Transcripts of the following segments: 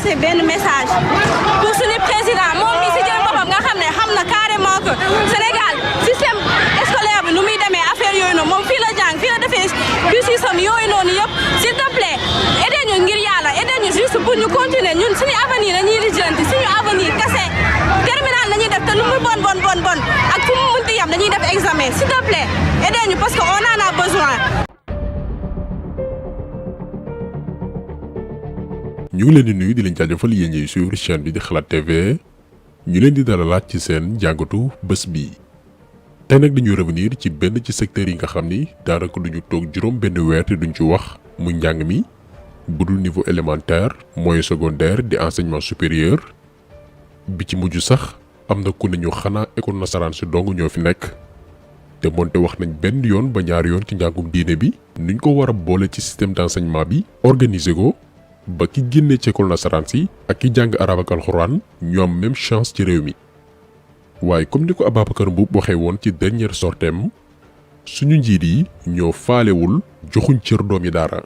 lancer benn message pour suñu président moom mi si jël boppam nga xam ne xam na carrément que Sénégal système scolaire bi nu muy demee affaire yooyu noonu moom fii la jàng fii la defee cursusam yooyu noonu yëpp s'il te plaît aidez ñu ngir yàlla aidez ñu juste pour ñu continuer ñun suñu avenir la ñuy lijjanti suñu avenir kese terminal la ñuy def te lu mu bon ak fu mu munti yam dañuy def examen s'il te plaît aidez ñu parce que on en a besoin. ñu ngi leen di nuyu di leen jaajëfal yéen ñiy suivre chaîne bi di Xalaat TV ñu leen di dalalaat ci seen jàngatu bés bi tey nag dañuy revenir ci benn ci secteur yi nga xam ni daanaka duñu toog juróom benn weer te duñ ci wax mu njàng mi budul niveau élémentaire moyen secondaire di enseignement supérieur bi ci mujj sax am na ku ne ñu xanaa école nasaraan si dong ñoo fi nekk te moonte wax nañ benn yoon ba ñaari yoon ci njàngum diine bi nuñ ko war a boole ci système d'enseignement bi organiser ko ba ki génnee ci école nasaraan si ak ki jàng arab ak alxuraan ñu am même chance ci réew mi waaye comme ni ko Ababacar Mboup waxee woon ci dernière sorteem suñu njiit yi ñoo faalewul joxuñ cër doomi daara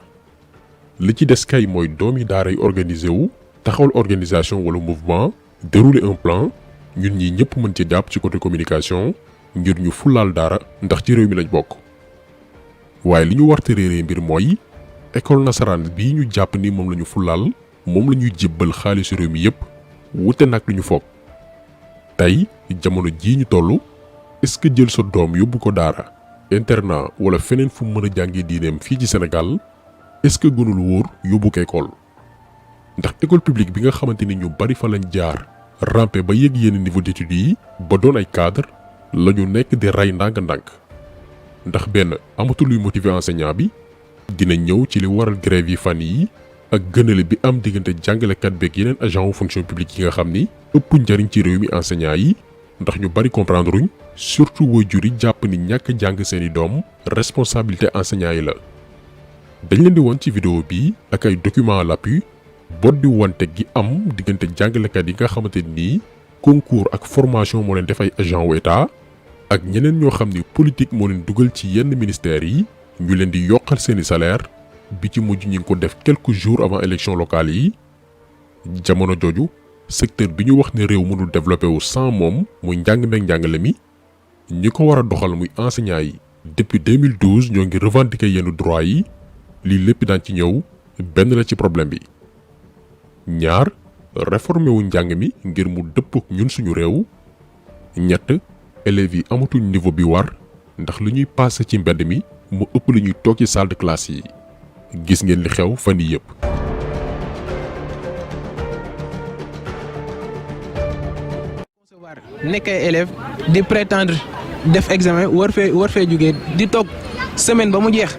li ci des kay mooy doomi daara yi organiser wu taxawal organisation wala mouvement dérouler un plan ñun ñi ñëpp mën ci jàpp ci côté communication ngir ñu fulaal daara ndax ci réew mi lañ bokk waaye li ñu warte réeree mbir mooy école nasaraan bii ñu jàpp ni moom la ñu fulaal moom la ñuy jébbal xaalisu réew mi yépp wute nag lu ñu foog tey jamono jii ñu toll est-ce que jël sa doom yóbbu ko daara internat wala feneen fu mu mën a jàngee diineem fii ci Sénégal est-ce que gënul wóor yóbbu ko école ndax école publique bi nga xamante ni ñu bari fa lañ jaar rampe ba yegg yenn niveau d'études yi ba doon ay cadre la ñu nekk di rey ndànk-ndànk ndax benn amatul luy motiver enseignant bi dina ñëw ci li waral grève yi fan yi ak gënale bi am diggante jàngalekat beeg yeneen agent wu fonction publique yi nga xam ni ëpp njariñ ci réew mi enseignant yi ndax ñu bari comprendre uñ surtout waajur yi jàpp ni ñàkk jàng seeni doom responsabilité enseignant yi la dañ leen di woon ci vidéo bi ak ay documents à l'appui boddi wante gi am diggante jàngalekat yi nga xamante nii concours ak formation moo leen def ay agent wu état ak ñeneen ñoo xam ni politique moo leen dugal ci yenn ministères yi ñu leen di yokkal seeni salaire bi ci mujj ñi ngi ko def quelques jours avant élection locale yi jamono jooju secteur bi ñu wax ne réew mënul développé wu sans moom muy njàng meeg njàngale mi ñi ko war a doxal muy enseignants yi depuis 2012 ñoo ngi revendiquer yenn droit yi lii lépp daan ci ñëw benn la ci problème bi ñaar réformé wu njàng mi ngir mu dëpp ñun suñu réew ñett élèves yi amatuñ niveau bi war ndax li ñuy passé ci mbedd mi mu ëpp li ñuy toog ci salle de classe yi gis ngeen li xew fan yii yëpp. nekk ay élèves di prétendre def examen war fee jógee di toog semaine ba mu jeex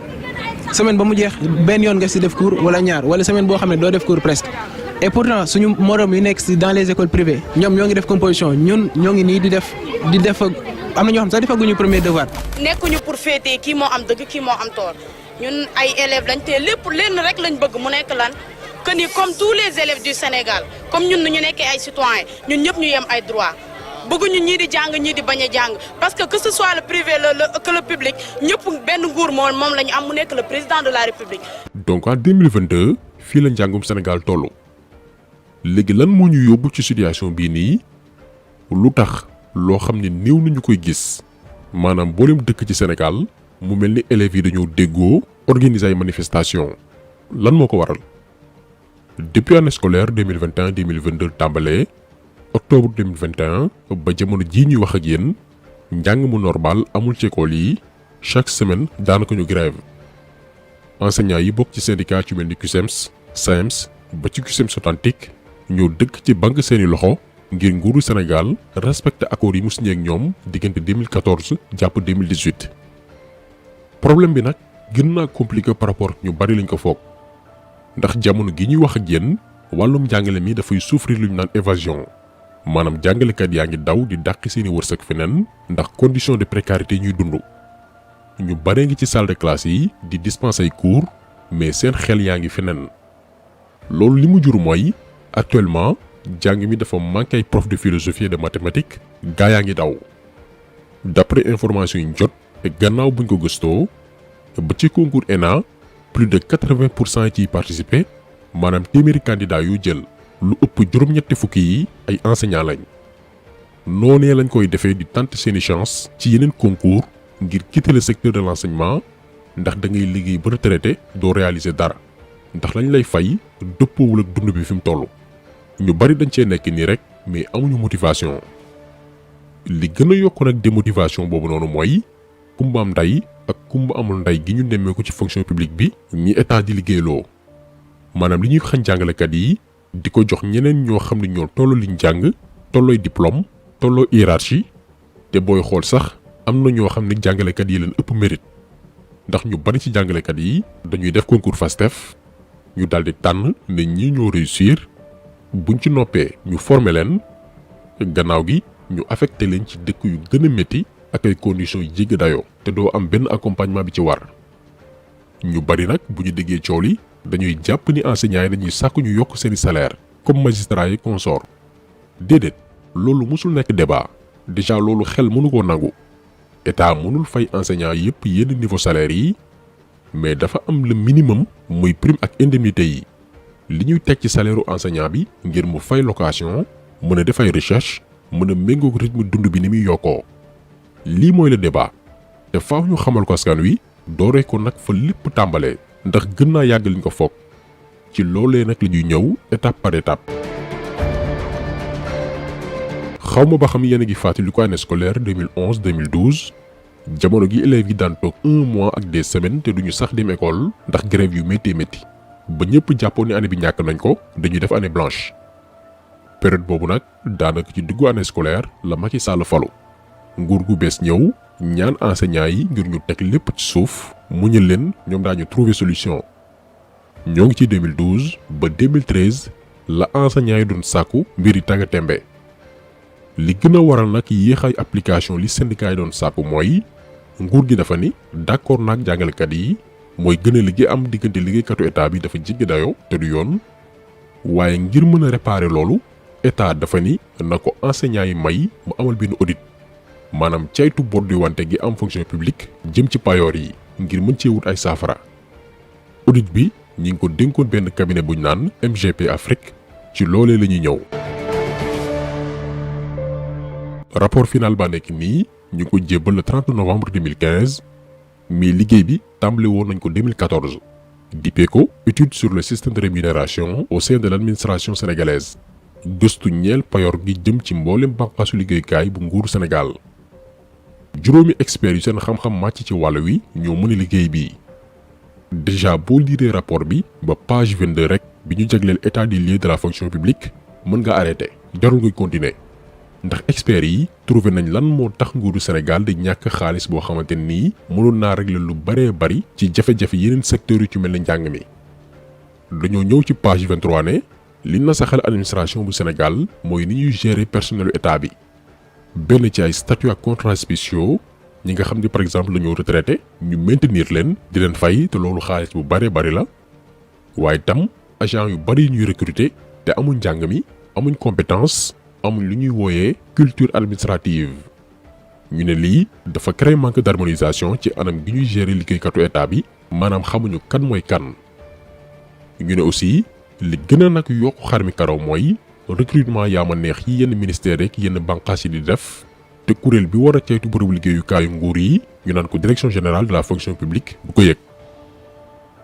benn yoon nga ci def cours wala ñaar wala semaine boo xam ne doo def cours presque et pourtant suñu morom yi nekk ci dans les écoles privées ñoom ñoo ngi def composition ñun ñoo ngi nii di def am na ñoo xam sax defaguñu premier devoir. nekkuñu pour féetee kii moo am dëgg kii moo am tort ñun ay élèves lañ te lépp lenn rek lañ bëgg mu nekk lan que ni comme tous les élèves du Sénégal comme ñun nu ñu nekkee ay citoyens ñun ñëpp ñu yem ay droits bëgguñu ñii di jàng ñii di bañ a jàng parce que ce soit le privé que le public ñëpp benn nguur moom la ñu am mu nekk le président de la République. donc en 2022 fii la njàngum Sénégal tollu léegi lan moo ñu yóbbu ci situation bii nii lu tax loo xam ne néew nañu koy gis maanaam mboolem dëkk ci Sénégal mu mel ni élèves yi dañoo déggoo organiser ay manifestation lan moo ko waral depuis année scolaire 2021-2022 tàmbalee octobre 2021 ba jamono jii ñuy wax ak yéen njàng mu normal amul ci école yi chaque semaine daanaka ñu grève enseignants yi bokk ci syndicat yu mel ni CUSEMS SAEMS ba ci CUSEMS authentique ñoo dëkk ci banque seeni loxo ngir nguuru Sénégal respecté accords yi mu signé ak ñoom diggante 2014 jàpp 2018 problème bi nag gën naa compliqué par rapport ñu bari lañ ko foog ndax jamono gi ñuy wax ak yéen wàllum njàngale mi dafay souffrir lu ñu naan évasion maanaam jàngalekat yaa ngi daw di dàqi seeni wërsëg feneen ndax condition de précarité ñuy dund ñu bare ngi ci salle de classe yi di dispenser ay cours mais seen xel yaa ngi feneen loolu li mu jur mooy actuellement jàng mi dafa manqué ay prof de philosophie et de mathématiques gaa yaa ngi daw d'après information yi ñu jot gannaaw buñ ko gëstoo ba ci concours ENA plus de 80% ciy participer maanaam téeméeri candidat yu jël lu ëpp juróom-ñetti fukki yi ay enseignants lañ noonee lañ koy defee di tenter seeni chance ci yeneen concours ngir quitter le secteur de l'enseignement ndax da ngay liggéey ba retraité doo réaliser dara ndax lañ lay fay dëppoowul ak dund bi fi mu toll ñu bari dañ cee nekk nii rek mais amuñu motivation li gën a yokk nag démotivation boobu noonu mooy kumba am ndey ak kumba amul ndey gi ñu nemmee ko ci fonction publique bi ñi état di liggéeyloo maanaam li ñuy xañ jàngalekat yi di ko jox ñeneen ñoo xam ne ñoo tolloo liñ jàng tollooy diplôme tolloo hiérarchie te booy xool sax am na ñoo xam ne jàngalekat yi leen ëpp mérite ndax ñu bari ci jàngalekat yi dañuy def concours FASTEF ñu daldi tànn ne ñi ñoo réussir buñ ci noppee ñu former leen gannaaw gi ñu affecté leen ci dëkk yu gën a métti ak ay conditions yu jéggi dayoo te doo am benn accompagnement bi ci war ñu bari nag bu ñu déggee coow li dañuy jàpp ni enseignants yi dañuy sàkk ñu yokk seeni salaire comme magistrats yi consort déedéet loolu musul nekk débat déjà loolu xel mënu koo nangu état mënul fay enseignants yépp yenn niveau salaire yi mais dafa am le minimum muy prime ak indemnité yi li ñuy teg ci salaire enseignant bi ngir mu fay location mën a def ay recherche mën a méngoog rythme dund bi ni muy yokkoo lii mooy le débat te faaw ñu xamal ko askan wi dooree ko nag fa lépp tàmbalee ndax gën naa yàgg liñ ko foog ci loolee nag la ñuy ñëw étape par étape. xawma ba xam yéen a ngi fàttali ko année scolaire 2011-2012 jamono gi élèves yi daan toog 1 mois ak des semaines te duñu sax dem école ndax grève yu métti ba ñëpp jàppoon ni année bi ñàkk nañ ko dañuy def année blanche période boobu nag daanaka ci diggu année scolaire la Macky Sall falu nguur gu bees ñëw ñaan enseignants yi ngir ñu teg lépp ci suuf muñal leen ñoom daañu trouver solution ñoo ngi ci 2012 ba 2013 la enseignants yi doon sàkku mbir yi tàgga tembe li gën a waral nag yéexaay application li syndicat yi doon sàkku mooy nguur gi dafa ni d'accord naag jàngalekat yi mooy gën a liggéey am diggante liggéeykatu état bi dafa jéggi dayoo te du yoon waaye ngir mën a réparer loolu état dafa ni na ko enseignants yi may mu amal benn audit maanaam caytu bor di wante gi am fonction publique jëm ci payoor yi ngir mën cee wut ay saafara audit bi ñi ngi ko dénkoon benn cabinet buñ naan MGP Afrique ci loolee la ñuy ñëw. rapport final ba nekk nii ñu ko jébbal le 30 novembre 2015 mais liggéey bi tàmbali woon nañ ko 2014 dippee ko étude sur le système de rémunération au sein de l'administration sénégalaise gëstu ñeel payoor gi jëm ci mboolem bànqaasu liggéeykaay bu nguuru Sénégal juróomi experts yu seen xam-xam màcc ci wàll wi ñoo mën a liggéey bi déjà boo liiree rapport bi ba page 22 rek bi ñu jagleel état des lieux de la fonction publique mën nga arrêté jarul nga continuer ndax experts yi trouvé nañ lan moo tax nguuru Sénégal di ñàkk xaalis boo xamante nii mënoon naa régler lu baree bari ci jafe-jafe yeneen secteurs yu ci mel ne njàng mi dañoo ñëw ci page 23 ne li nasaxal administration bu Sénégal mooy ni ñuy gérer personnelu état bi benn ci ay statut ak contrats spéciaux ñi nga xam ni par exemple dañoo retraité ñu maintenir leen di leen fay te loolu xaalis bu baree bari la waaye tam agent yu bari yu ñuy recruter te amuñ njàng mi amuñ compétence amuñ lu ñuy wooyee culture administrative ñu ne lii dafa créer manque d'harmonisation ci anam gi ñuy gérer liggéeykatu état bi maanaam xamuñu kan mooy kan ñu ne aussi li gën a nag yokku xar mi karaw mooy recrutement yaa ma neex yi yenn ministère rek yenn bànqaas yi di def te kuréel bi war a ceytu bërëbu liggéeyukaayu nguur yi ñu naan ko direction générale de la fonction publique bu ko yëg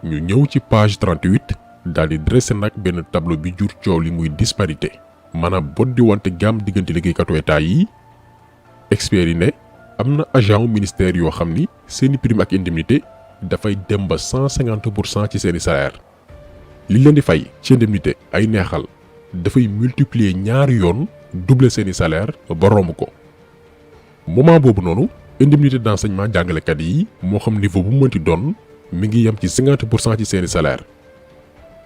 ñu ñëw ci page 38 daal di dressé nag benn tableau bi jur coow li muy disparité maanaam bot di wante gaam diggante liggéeykatu état yi experts yi ne am na agent ministère yoo xam ni seeni prime ak indemnité dafay dem ba 150% ci seeni salaire li leen di fay ci indemnité ay neexal dafay multiplier ñaari yoon doubler seeni salaire ba romb ko moment boobu noonu indemnité d'enseignement jàngalekat yi moo xam niveau bu mënti doon mi ngi yem ci 50% ci seeni salaire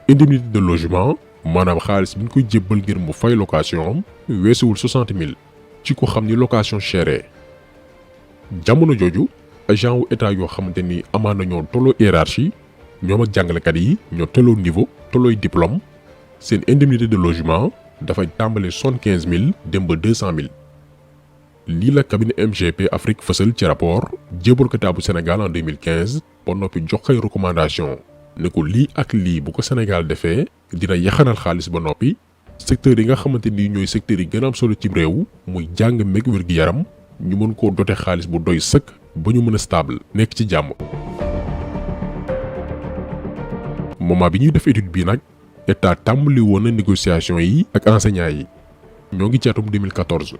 indemnité de logement maanaam xaalis bi ñu koy jébbal ngir mu fay location am weesuwul 60 000 ci ko xam ni location chère jamono jooju agent wu état yoo xamante ni amaan na ñoo tolloo hiérarchie ñoom ak jàngalekat yi ñoo tolloo niveau tollooy diplôme seen indemnité de logement dafay tàmbale 75 000 dem ba 200 000 lii la cabinet MGP Afrique fësal ci rapport jébbal ko état bu Sénégal en 2015 ba noppi jox koy recommandation ne ko lii ak lii bu ko Sénégal defee dina yaxanal xaalis ba noppi secteur yi nga xamante ni ñooy secteurs yi gën a am solo ci réew muy jàng meeg wér-gi-yaram ñu mën koo dote xaalis bu doy sëkk ba ñu mën a stable nekk ci jàmm. moment bi ñuy def étude bii nag état tàmbali woon na négociation yi ak enseignants yi ñoo ngi ci atum 2014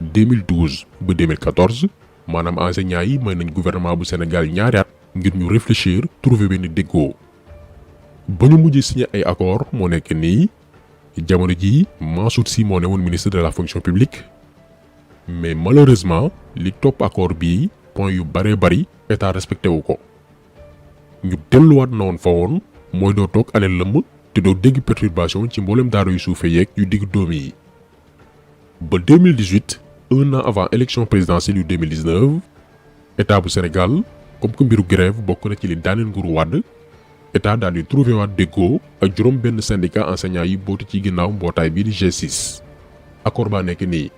2012 ba 2014 maanaam enseignants yi may nañ gouvernement bu Sénégal ñaari at ngir ñu réfléchir trouver benn déggoo ba ñu mujjee signé ay accord moo nekk nii jamono jii Mansour Sy moo ne woon ministre de la fonction publique mais malheureusement li topp accord bii point yu baree bari état respecté wu ko ñu delluwaat na woon fa woon mooy doo toog année lëmm te doo dégg perturbation ci mboolem daara yu suufe yeeg yu digg dóom yi ba 2018 un an avant élection présidentielle yu 2019 état bu Sénégal comme que mbiru grève bokk na ci li daaneel nguuru Wàdd état daal di trouvé waat déggoo ak juróom benn syndicat enseignants yi bootu ci ginnaaw mbootaay bii di G6 accord baa nekk nii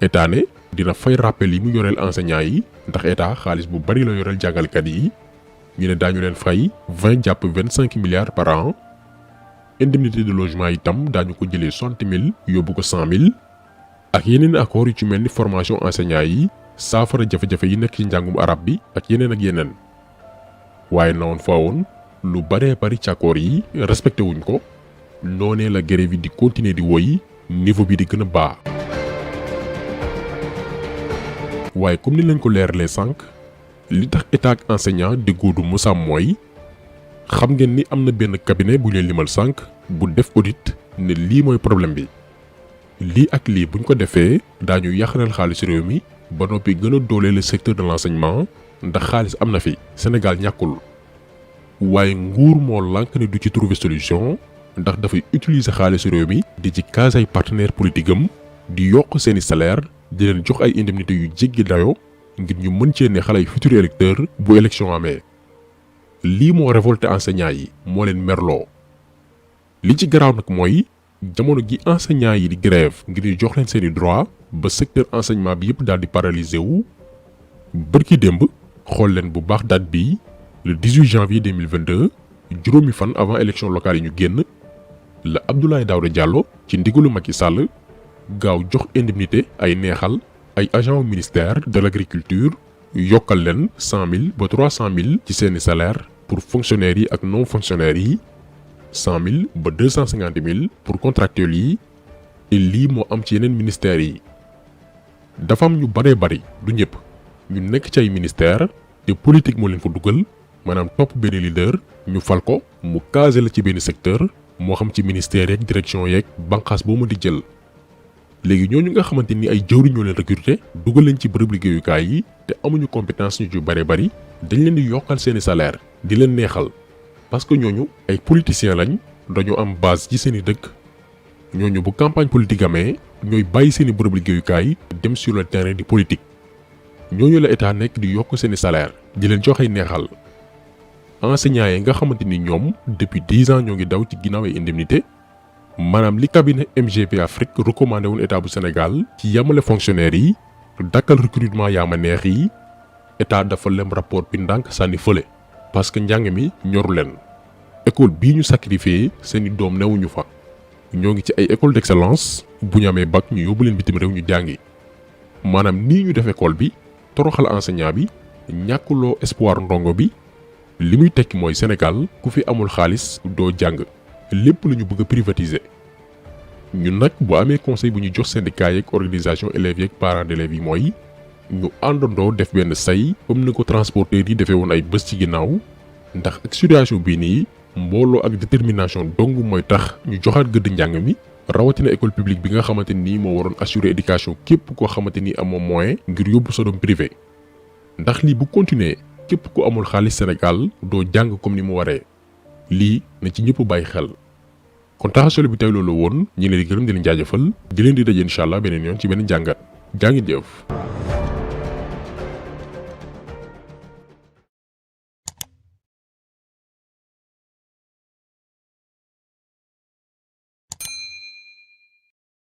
état ne dina fay rappel yi mu yoreel enseignants yi ndax état xaalis bu bari la yoreel jàngalkat yi ñu ne daañu leen fay 20 jàpp 25 milliards par an indemnité de logement itam daañu ko jëlee 60 000 yóbbu ko 100 000 ak yeneen accord yu ci mel ni formation enseignants yi saafara jafe-jafe yi nekk ci njàngum arab bi ak yeneen waaye na woon fa woon lu baree bari ci accord yi respecté wuñ ko noonee la grève yi di continuer di woy niveau bi di gën a baax. waaye comme ni lañ ko leeralee sànq li tax état ak enseignant déggoo du mosam mooy xam ngeen ni am na benn cabinet bu leen limal sànq bu def audit ne lii mooy problème bi lii ak lii buñ ko defee daañu yàqalal xaalis réew mi ba noppi gën a dooleel le secteur de l'enseignement ndax xaalis am na fi Sénégal ñàkkul waaye nguur moo lànk ne du ci trouver solution ndax dafay utiliser xaalis réew mi di ci case ay partenaires politique am di yokk seeni salaire di leen jox ay indemnités yu jéggi dayo ngir ñu mën cee ne xale ay futurs électeurs bu élection amee lii moo révolté enseignants yi moo leen merloo li ci garaaw nag mooy jamono gi enseignants yi di grève ngir ñu jox leen seeni droit ba secteur enseignement bi yëpp daal di paralysé wu bërki démb xool leen bu baax date bi le 18 janvier 2022 juróomi fan avant élection locale yi ñu génn la Abdoulaye Daouda Diallo ci ndigalu Macky Sall gaaw jox indemnité ay neexal ay agents ministère de l'agriculture yokkal leen 100 000 ba 300 000 ci seeni salaire pour fonctionnaires yi ak non fonctionnaires yi 100 000 ba 250 000 pour contractuels yi et lii moo am ci yeneen ministères yi dafa am ñu baree bari du ñëpp ñu nekk ci ay ministère te politique moo leen fa dugal maanaam topp benn leader ñu fal ko mu casé la ci benn secteur moo xam ci ministère yeeg direction yeeg banqaas boo ma di jël léegi ñooñu nga xamante ni ay jëwriñ ñoo leen recruter dugal leen ci bërëb liggéeyukaay yi te amuñu compétence ñu ci bare bari dañ leen di yokkal seeni salaire di leen neexal parce que ñooñu ay politiciens lañ dañoo am base ci seeni dëkk ñooñu bu campagne politique amee ñooy bàyyi seeni bërëb liggéeyukaay dem sur le terrain di politique ñooñu la état nekk di yokk seeni salaire di leen jox ay neexal enseignants yi nga xamante ni ñoom depuis 10 ans ñoo ngi daw ci ginnaaw ay indemnité maanaam li cabinet MGP Afrique recommandé woon état bu Sénégal ci yamale fonctionnaires yi dakkal recrutement yaama neex yi état dafa lem rapport bi ndànk sànni fële parce que njàng mi ñoru leen école bii ñu sacrifié seeni doom newuñu fa ñoo ngi ci ay école d'excellence bu ñu amee bac ñu yóbbu leen bitim réew ñu jàngi maanaam nii ñu def école bi toroxal enseignant bi ñàkkuloo espoir ndongo bi li muy tekki mooy Sénégal ku fi amul xaalis doo jàng lépp lu ñu bëgg a privatiser ñun nag bu amee conseil bu ñu jox syndicat yeeg organisation élèves yeeg parents d'élèves yi mooy ñu àndandoo def benn say comme ni ko transporteurs yi defee woon ay bés ci ginnaaw ndax ak situation bii nii mbooloo ak détermination dong mooy tax ñu joxaat gëdd njàng mi rawatina école publique bi nga xamante ni moo waroon assurer éducation képp koo xamante ni amoo moyen ngir yóbbu sa doom privé ndax lii bu continuer képp ku amul xaalis Sénégal doo jàng comme ni mu waree lii na ci ñëpp bàyyi xel kon taxasolo bi tey loolu woon ñi leen di gërëm di leen jaajëfal di leen di daje incha allah beneen yoon ci benn jàngat jaa ngi jëf